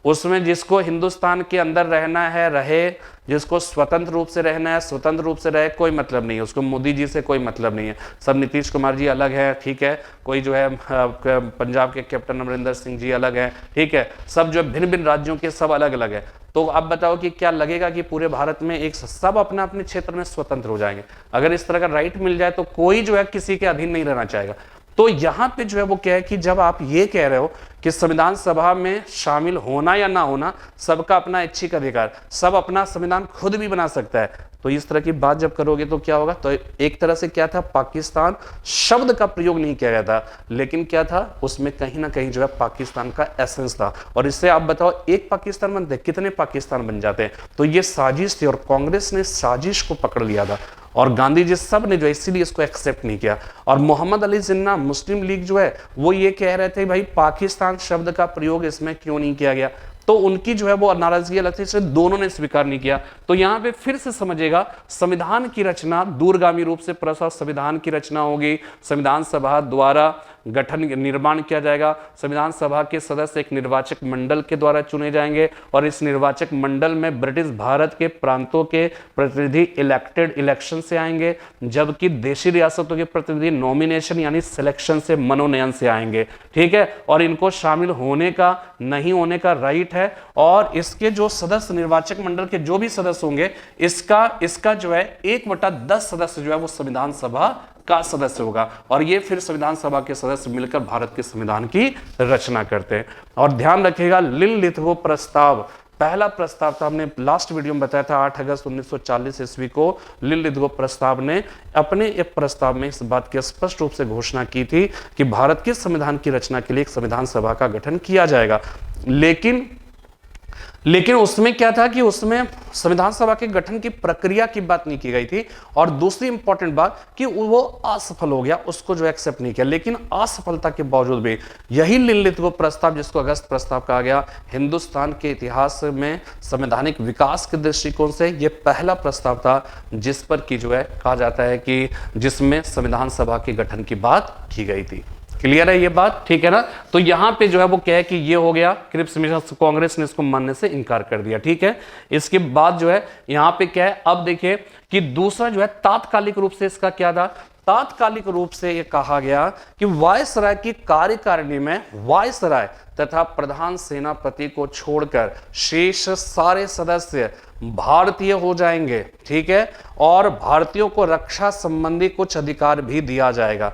उसमें जिसको हिंदुस्तान के अंदर रहना है रहे, जिसको स्वतंत्र रूप से रहना है स्वतंत्र रूप से रहे, कोई मतलब नहीं है उसको। मोदी जी से कोई मतलब नहीं है। सब नीतीश कुमार जी अलग है, ठीक है, कोई जो है पंजाब के कैप्टन अमरिंदर सिंह जी अलग है, ठीक है, सब जो भिन्न भिन्न राज्यों के सब अलग अलग है। तो अब बताओ कि क्या लगेगा कि पूरे भारत में एक सब अपने अपने क्षेत्र में स्वतंत्र हो जाएंगे? अगर इस तरह का राइट मिल जाए तो कोई जो है किसी के अधीन नहीं रहना चाहेगा। तो यहां पे जो है वो क्या है कि जब आप ये कह रहे हो कि संविधान सभा में शामिल होना या ना होना सबका अपना ऐच्छिक अधिकार, सब अपना संविधान खुद भी बना सकता है, तो इस तरह की बात जब करोगे तो क्या होगा? तो एक तरह से क्या था, पाकिस्तान शब्द का प्रयोग नहीं किया गया था, लेकिन क्या था, उसमें कहीं ना कहीं जो है पाकिस्तान का एसेंस था। और इससे आप बताओ, एक पाकिस्तान बनते, कितने पाकिस्तान बन जाते हैं? तो ये साजिश थी, और कांग्रेस ने साजिश को पकड़ लिया था, और गांधी जी सब ने जो है इसीलिए इसको एक्सेप्ट नहीं किया। और मोहम्मद अली जिन्ना मुस्लिम लीग जो है वो ये कह रहे थे, भाई पाकिस्तान शब्द का प्रयोग इसमें क्यों नहीं किया गया? तो उनकी जो है वो नाराजगी अलग थी, इसलिए दोनों ने स्वीकार नहीं किया। तो यहां पे फिर से समझिएगा, संविधान की रचना दूरगामी रूप से प्रस्ताव संविधान की रचना होगी, संविधान सभा द्वारा गठन निर्माण किया जाएगा, संविधान सभा के सदस्य एक निर्वाचक मंडल के द्वारा चुने जाएंगे, और इस निर्वाचक मंडल में ब्रिटिश भारत के प्रांतों के प्रतिनिधि इलेक्शन से आएंगे, जबकि देशी रियासतों के प्रतिनिधि नॉमिनेशन यानी सिलेक्शन से, मनोनयन से आएंगे, ठीक है। और इनको शामिल होने का नहीं होने का राइट है, और इसके जो सदस्य, निर्वाचक मंडल के जो भी सदस्य होंगे, इसका जो है 1/10 सदस्य जो है वो संविधान सभा का सदस्य होगा, और ये फिर संविधान सभा के सदस्य मिलकर भारत के संविधान की रचना करते हैं। और ध्यान रखिएगा, लिनलिथगो प्रस्ताव, पहला प्रस्ताव था, हमने लास्ट वीडियो में बताया था 8 अगस्त 1940 ईस्वी को लिनलिथगो प्रस्ताव ने अपने एक प्रस्ताव में इस बात की स्पष्ट रूप से घोषणा की थी कि भारत के संविधान की रचना के लिए एक संविधान सभा का गठन किया जाएगा। लेकिन उसमें क्या था कि उसमें संविधान सभा के गठन की प्रक्रिया की बात नहीं की गई थी, और दूसरी इंपॉर्टेंट बात कि वो असफल हो गया, उसको जो एक्सेप्ट नहीं किया। लेकिन असफलता के बावजूद भी यही लिनलिथगो प्रस्ताव, जिसको अगस्त प्रस्ताव कहा गया, हिंदुस्तान के इतिहास में संवैधानिक विकास के दृष्टिकोण से यह पहला प्रस्ताव था जिस पर कि जो है कहा जाता है कि जिसमें संविधान सभा के गठन की बात की गई थी। क्लियर है ये बात, ठीक है ना। तो यहां पे जो है वो क्या है कि ये हो गया, क्रिप्स मिशन, कांग्रेस ने इसको मानने से इनकार कर दिया, ठीक है। इसके बाद जो है यहां पे क्या है, अब देखिए कि दूसरा जो है तात्कालिक रूप से इसका क्या था, तात्कालिक रूप से ये कहा गया कि वायसराय की कार्यकारिणी में वायसराय तथा प्रधान सेनापति को छोड़कर शेष सारे सदस्य भारतीय हो जाएंगे, ठीक है, और भारतीयों को रक्षा संबंधी कुछ अधिकार भी दिया जाएगा।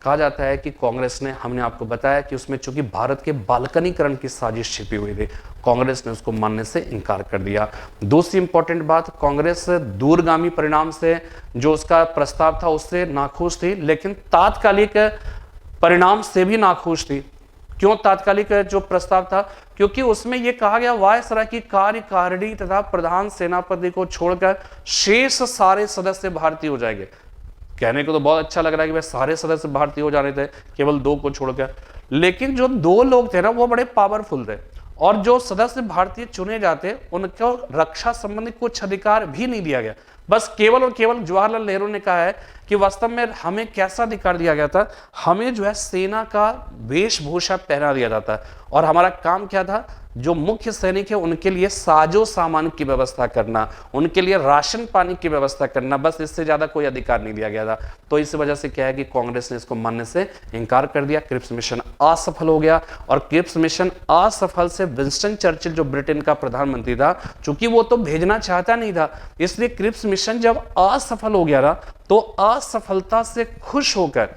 कहा जाता है कि कांग्रेस ने, हमने आपको बताया कि उसमें चूंकि भारत के बाल्कनीकरण की साजिश छिपी हुई थी, कांग्रेस ने उसको मानने से इनकार कर दिया। दूसरी इंपॉर्टेंट बात, कांग्रेस दूरगामी परिणाम से जो उसका प्रस्ताव था उससे नाखुश थी, लेकिन तात्कालिक परिणाम से भी नाखुश थी। क्यों तात्कालिक जो प्रस्ताव था? क्योंकि उसमें यह कहा गया वायसराय की कार्यकारिणी तथा प्रधान सेनापति को छोड़कर शेष सारे सदस्य भारतीय हो जाएंगे। कहने को तो बहुत अच्छा लग रहा है कि भाई सारे सदस्य भारतीय हो जा रहे थे, केवल 2 को छोड़कर, लेकिन जो 2 लोग थे ना वो बड़े पावरफुल थे, और जो सदस्य भारतीय चुने जाते उनको रक्षा संबंधी कुछ अधिकार भी नहीं दिया गया। बस केवल और केवल जवाहरलाल नेहरू ने कहा है कि वास्तव में हमें कैसा अधिकार दिया गया था, हमें जो है सेना का वेशभूषा पहना दिया जाता है, और हमारा काम क्या था, जो मुख्य सैनिक है उनके लिए साजो सामान की व्यवस्था करना, उनके लिए राशन पानी की व्यवस्था करना, बस इससे ज्यादा कोई अधिकार नहीं दिया गया था। तो इस वजह से क्या है कि कांग्रेस ने इसको मानने से इंकार कर दिया। क्रिप्स मिशन असफल हो गया, और क्रिप्स मिशन असफल से विंस्टन चर्चिल जो ब्रिटेन का प्रधानमंत्री था, चूंकि वो तो भेजना चाहता नहीं था, इसलिए क्रिप्स मिशन जब असफल हो गया था तो असफलता से खुश होकर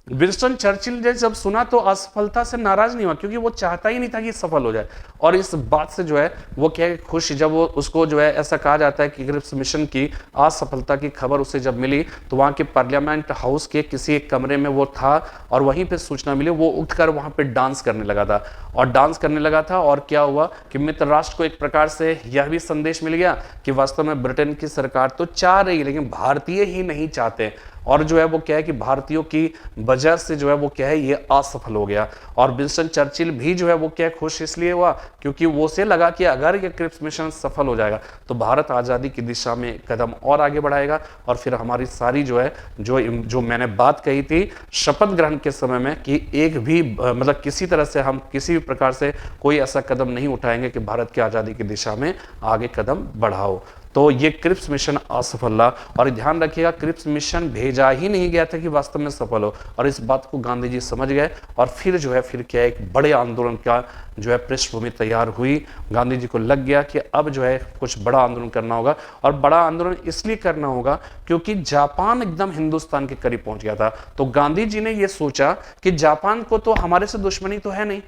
विंस्टन चर्चिल ने जब सुना तो असफलता से नाराज नहीं हुआ, क्योंकि वो चाहता ही नहीं था कि सफल हो जाए। और इस बात से जो है वो क्या है खुश, जब वो उसको जो है ऐसा कहा जाता है कि क्रिप्स मिशन की असफलता की खबर उसे जब मिली तो वहां के पार्लियामेंट हाउस के किसी एक कमरे में वो था, और वहीं पे सूचना मिली, वो उठकर वहां पे डांस करने लगा था, और क्या हुआ कि मित्र राष्ट्र को एक प्रकार से यह भी संदेश मिल गया कि वास्तव में ब्रिटेन की सरकार तो चाह रही है लेकिन भारतीय ही नहीं चाहते, और जो है वो क्या है कि भारतीयों की वजह से जो है वो क्या है ये असफल हो गया। और विंस्टन चर्चिल भी जो है वो क्या खुश इसलिए हुआ क्योंकि वो से लगा कि अगर ये क्रिप्स मिशन सफल हो जाएगा तो भारत आज़ादी की दिशा में कदम और आगे बढ़ाएगा, और फिर हमारी सारी जो है जो मैंने बात कही थी शपथ ग्रहण के समय में कि एक भी मतलब किसी तरह से हम किसी भी प्रकार से कोई ऐसा कदम नहीं उठाएंगे कि भारत की आज़ादी की दिशा में आगे कदम बढ़ाओ। तो ये क्रिप्स मिशन असफल रहा, और ध्यान रखिएगा क्रिप्स मिशन भेजा ही नहीं गया था कि वास्तव में सफल हो, और इस बात को गांधी जी समझ गए, और फिर जो है फिर क्या एक बड़े आंदोलन का जो है पृष्ठभूमि तैयार हुई। गांधी जी को लग गया कि अब जो है कुछ बड़ा आंदोलन करना होगा, और बड़ा आंदोलन इसलिए करना होगा क्योंकि जापान एकदम हिंदुस्तान के करीब पहुंच गया था। तो गांधी जी ने यह सोचा कि जापान को तो हमारे से दुश्मनी तो है नहीं,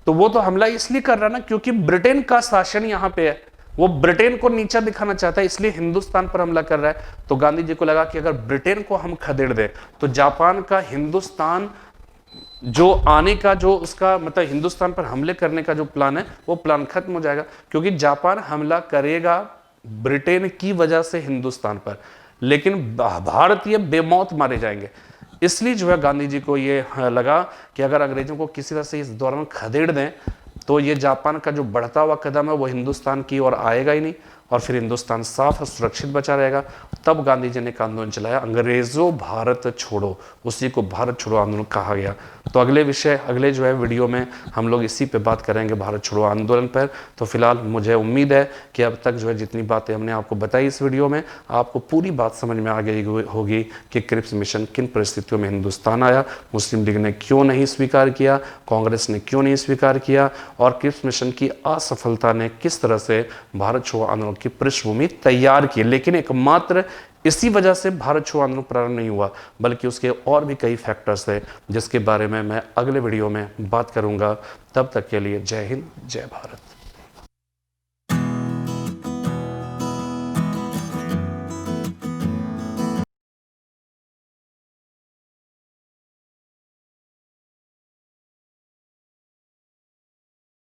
तो वो तो हमला इसलिए कर रहा ना क्योंकि ब्रिटेन का शासन यहां पे है, वो ब्रिटेन को नीचा दिखाना चाहता है, इसलिए हिंदुस्तान पर हमला कर रहा है। तो गांधी जी को लगा कि अगर ब्रिटेन को हम खदेड़ दें तो जापान का हिंदुस्तान जो आने का जो उसका मतलब हिंदुस्तान पर हमले करने का जो प्लान है वो प्लान खत्म हो जाएगा, क्योंकि जापान हमला करेगा ब्रिटेन की वजह से हिंदुस्तान पर, लेकिन भारतीय बेमौत मारे जाएंगे। इसलिए जो है गांधी जी को ये लगा कि अगर अंग्रेजों को किसी तरह से इस दौरान खदेड़ दें तो ये जापान का जो बढ़ता हुआ कदम है वो हिंदुस्तान की ओर आएगा ही नहीं, और फिर हिंदुस्तान साफ और सुरक्षित बचा रहेगा। तब गांधी जी ने एक आंदोलन चलाया, अंग्रेजों भारत छोड़ो, उसी को भारत छोड़ो आंदोलन कहा गया। तो अगले जो है वीडियो में हम लोग इसी पे बात करेंगे, भारत छोड़ो आंदोलन पर। तो फिलहाल मुझे उम्मीद है कि अब तक जो है जितनी बातें हमने आपको बताई इस वीडियो में आपको पूरी बात समझ में आ गई होगी कि क्रिप्स मिशन किन परिस्थितियों में हिंदुस्तान आया, मुस्लिम लीग ने क्यों नहीं स्वीकार किया, कांग्रेस ने क्यों नहीं स्वीकार किया, और क्रिप्स मिशन की असफलता ने किस तरह से भारत छोड़ो आंदोलन की पृष्ठभूमि तैयार की। लेकिन एकमात्र इसी वजह से भारत छोड़ो आंदोलन प्रारंभ नहीं हुआ, बल्कि उसके और भी कई फैक्टर्स थे जिसके बारे में मैं अगले वीडियो में बात करूंगा। तब तक के लिए जय हिंद, जय भारत।